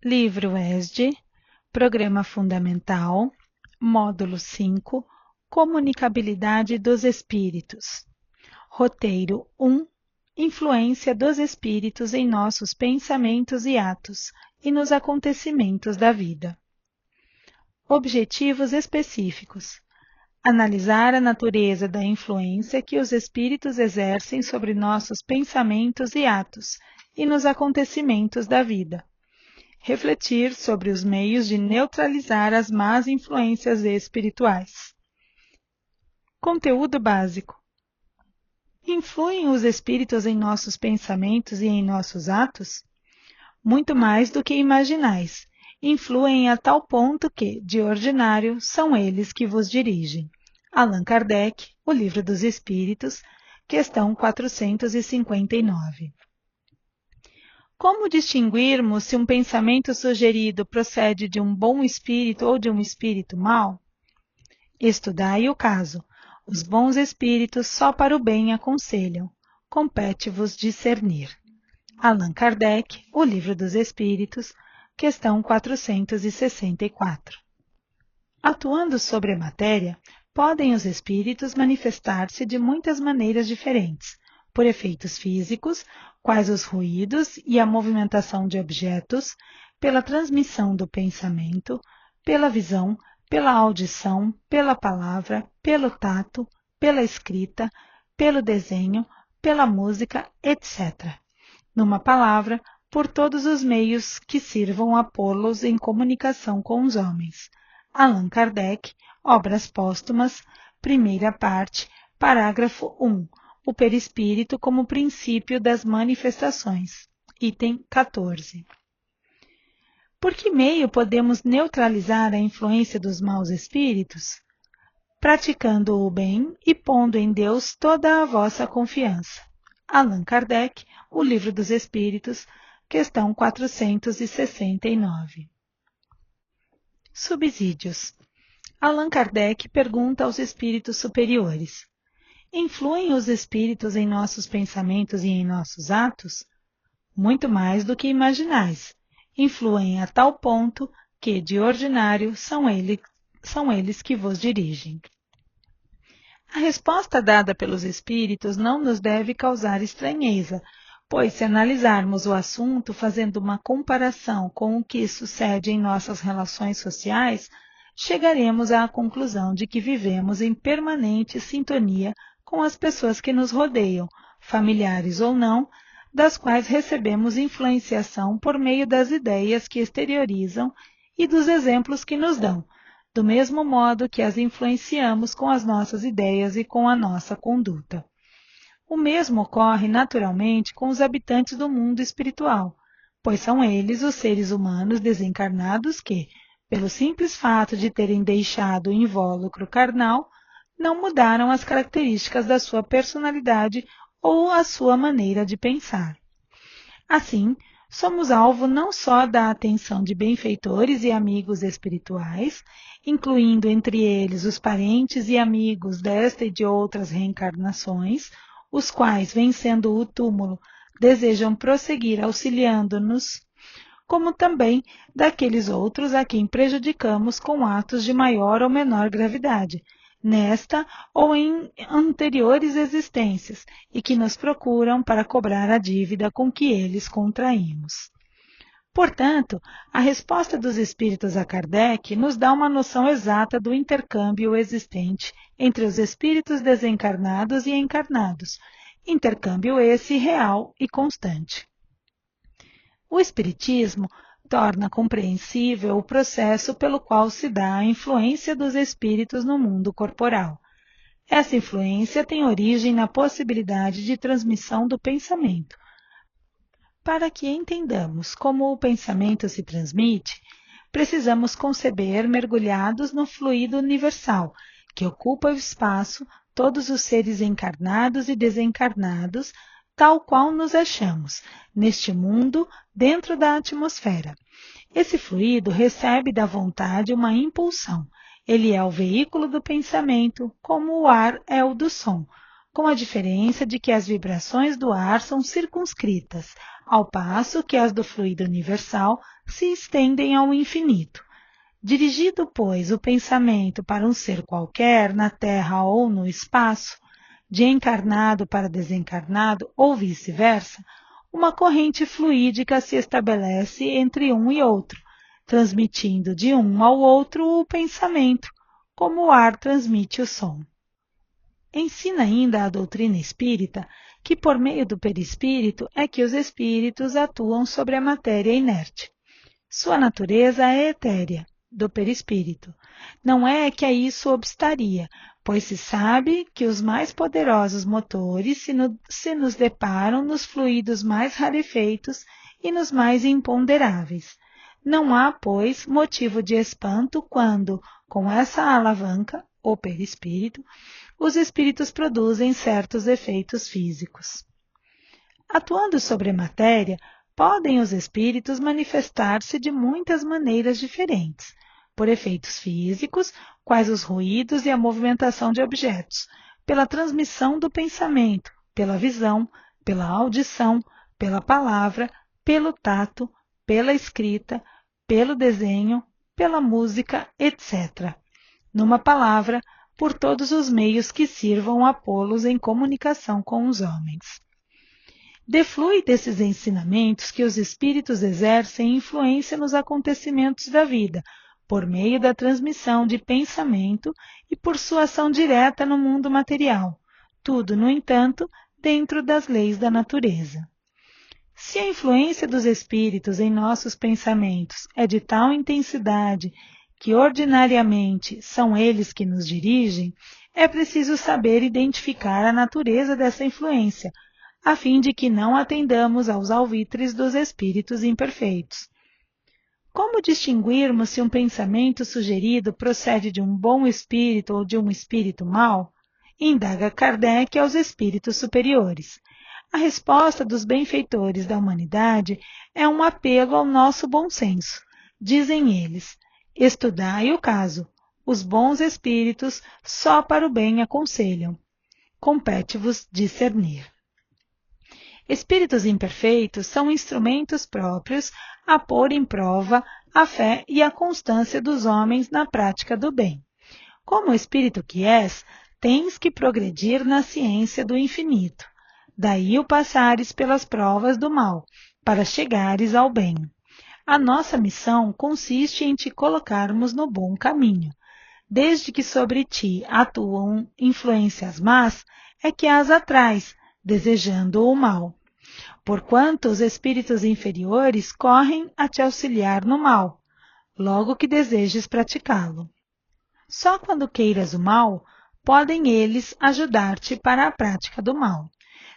Livro ESD, Programa Fundamental, Módulo 5, Comunicabilidade dos Espíritos. Roteiro 1. Influência dos Espíritos em nossos pensamentos e atos e nos acontecimentos da vida. Objetivos específicos. Analisar a natureza da influência que os Espíritos exercem sobre nossos pensamentos e atos e nos acontecimentos da vida. Refletir sobre os meios de neutralizar as más influências espirituais. Conteúdo básico. Influem os espíritos em nossos pensamentos e em nossos atos? Muito mais do que imaginais. Influem a tal ponto que, de ordinário, são eles que vos dirigem. Allan Kardec, O Livro dos Espíritos, questão 459. Como distinguirmos se um pensamento sugerido procede de um bom espírito ou de um espírito mau? Estudai o caso. Os bons espíritos só para o bem aconselham. Compete-vos discernir. Allan Kardec, O Livro dos Espíritos, questão 464. Atuando sobre a matéria, podem os espíritos manifestar-se de muitas maneiras diferentes, por efeitos físicos, quais os ruídos e a movimentação de objetos, pela transmissão do pensamento, pela visão, pela audição, pela palavra, pelo tato, pela escrita, pelo desenho, pela música, etc. Numa palavra, por todos os meios que sirvam a pô-los em comunicação com os homens. Allan Kardec, Obras Póstumas, primeira parte, parágrafo 1. O perispírito como princípio das manifestações. Item 14. Por que meio podemos neutralizar a influência dos maus espíritos? Praticando o bem e pondo em Deus toda a vossa confiança. Allan Kardec, O Livro dos Espíritos, questão 469. Subsídios. Allan Kardec pergunta aos espíritos superiores: influem os espíritos em nossos pensamentos e em nossos atos? Muito mais do que imaginais. Influem a tal ponto que, de ordinário, são eles que vos dirigem. A resposta dada pelos espíritos não nos deve causar estranheza, pois se analisarmos o assunto fazendo uma comparação com o que sucede em nossas relações sociais, chegaremos à conclusão de que vivemos em permanente sintonia com as pessoas que nos rodeiam, familiares ou não, das quais recebemos influenciação por meio das ideias que exteriorizam e dos exemplos que nos dão, do mesmo modo que as influenciamos com as nossas ideias e com a nossa conduta. O mesmo ocorre naturalmente com os habitantes do mundo espiritual, pois são eles os seres humanos desencarnados que, pelo simples fato de terem deixado o invólucro carnal, não mudaram as características da sua personalidade ou a sua maneira de pensar. Assim, somos alvo não só da atenção de benfeitores e amigos espirituais, incluindo entre eles os parentes e amigos desta e de outras reencarnações, os quais, vencendo o túmulo, desejam prosseguir auxiliando-nos, como também daqueles outros a quem prejudicamos com atos de maior ou menor gravidade, nesta ou em anteriores existências, e que nos procuram para cobrar a dívida com que eles contraímos. Portanto, a resposta dos espíritos a Kardec nos dá uma noção exata do intercâmbio existente entre os espíritos desencarnados e encarnados, intercâmbio esse real e constante. O Espiritismo torna compreensível o processo pelo qual se dá a influência dos espíritos no mundo corporal. Essa influência tem origem na possibilidade de transmissão do pensamento. Para que entendamos como o pensamento se transmite, precisamos conceber mergulhados no fluido universal, que ocupa o espaço, todos os seres encarnados e desencarnados, tal qual nos achamos, neste mundo, dentro da atmosfera. Esse fluido recebe da vontade uma impulsão. Ele é o veículo do pensamento, como o ar é o do som. com a diferença de que as vibrações do ar são circunscritas, ao passo que as do fluido universal se estendem ao infinito. Dirigido, pois, o pensamento para um ser qualquer, na Terra ou no espaço, de encarnado para desencarnado ou vice-versa, uma corrente fluídica se estabelece entre um e outro, transmitindo de um ao outro o pensamento, como o ar transmite o som. Ensina ainda a doutrina espírita que por meio do perispírito é que os espíritos atuam sobre a matéria inerte. Sua natureza é etérea, do perispírito. Não é que a isso obstaria, pois se sabe que os mais poderosos motores se nos deparam nos fluidos mais rarefeitos e nos mais imponderáveis. Não há, pois, motivo de espanto quando, com essa alavanca, o perispírito, os espíritos produzem certos efeitos físicos. Atuando sobre a matéria, podem os espíritos manifestar-se de muitas maneiras diferentes, por efeitos físicos, quais os ruídos e a movimentação de objetos, pela transmissão do pensamento, pela visão, pela audição, pela palavra, pelo tato, pela escrita, pelo desenho, pela música, etc. Numa palavra, por todos os meios que sirvam a pô-los em comunicação com os homens. Deflui desses ensinamentos que os espíritos exercem influência nos acontecimentos da vida, por meio da transmissão de pensamento e por sua ação direta no mundo material, tudo, no entanto, dentro das leis da natureza. Se a influência dos espíritos em nossos pensamentos é de tal intensidade que ordinariamente são eles que nos dirigem, é preciso saber identificar a natureza dessa influência, a fim de que não atendamos aos alvitres dos espíritos imperfeitos. Como distinguirmos se um pensamento sugerido procede de um bom espírito ou de um espírito mau? Indaga Kardec aos espíritos superiores. A resposta dos benfeitores da humanidade é um apelo ao nosso bom senso. Dizem eles: estudai o caso. Os bons espíritos só para o bem aconselham. Compete-vos discernir. Espíritos imperfeitos são instrumentos próprios a pôr em prova a fé e a constância dos homens na prática do bem. Como espírito que és, tens que progredir na ciência do infinito. Daí o passares pelas provas do mal, para chegares ao bem. A nossa missão consiste em te colocarmos no bom caminho. Desde que sobre ti atuam influências más, é que as atrás, desejando o mal. Porquanto os espíritos inferiores correm a te auxiliar no mal, logo que desejes praticá-lo. Só quando queiras o mal, podem eles ajudar-te para a prática do mal.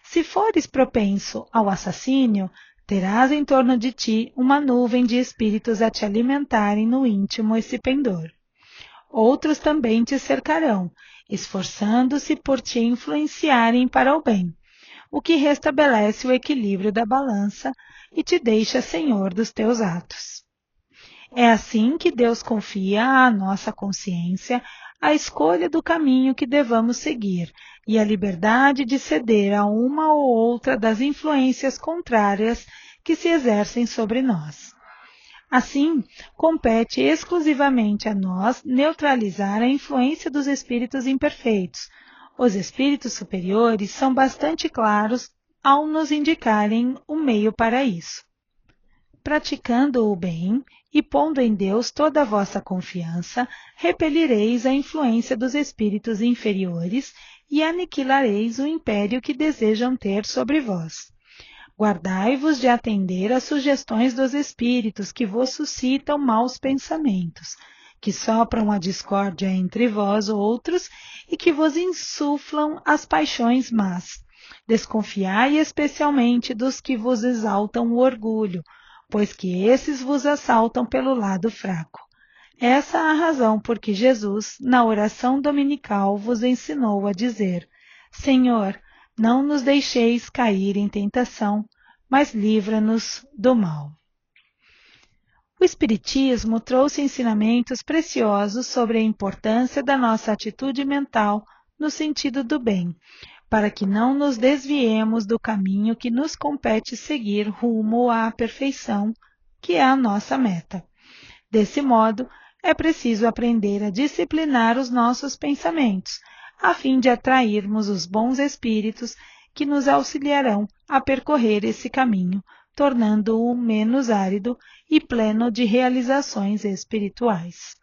Se fores propenso ao assassínio, terás em torno de ti uma nuvem de espíritos a te alimentarem no íntimo esse pendor. Outros também te cercarão, esforçando-se por te influenciarem para o bem, o que restabelece o equilíbrio da balança e te deixa senhor dos teus atos. É assim que Deus confia à nossa consciência a escolha do caminho que devamos seguir e a liberdade de ceder a uma ou outra das influências contrárias que se exercem sobre nós. Assim, compete exclusivamente a nós neutralizar a influência dos espíritos imperfeitos. Os espíritos superiores são bastante claros ao nos indicarem o meio para isso. Praticando o bem e pondo em Deus toda a vossa confiança, repelireis a influência dos espíritos inferiores e aniquilareis o império que desejam ter sobre vós. Guardai-vos de atender às sugestões dos espíritos que vos suscitam maus pensamentos, que sopram a discórdia entre vós outros e que vos insuflam as paixões más. Desconfiai especialmente dos que vos exaltam o orgulho, pois que esses vos assaltam pelo lado fraco. Essa é a razão por que Jesus, na oração dominical, vos ensinou a dizer: Senhor, não nos deixeis cair em tentação, mas livra-nos do mal. O Espiritismo trouxe ensinamentos preciosos sobre a importância da nossa atitude mental no sentido do bem, para que não nos desviemos do caminho que nos compete seguir rumo à perfeição, que é a nossa meta. Desse modo, é preciso aprender a disciplinar os nossos pensamentos, a fim de atrairmos os bons espíritos que nos auxiliarão a percorrer esse caminho, tornando-o menos árido e pleno de realizações espirituais.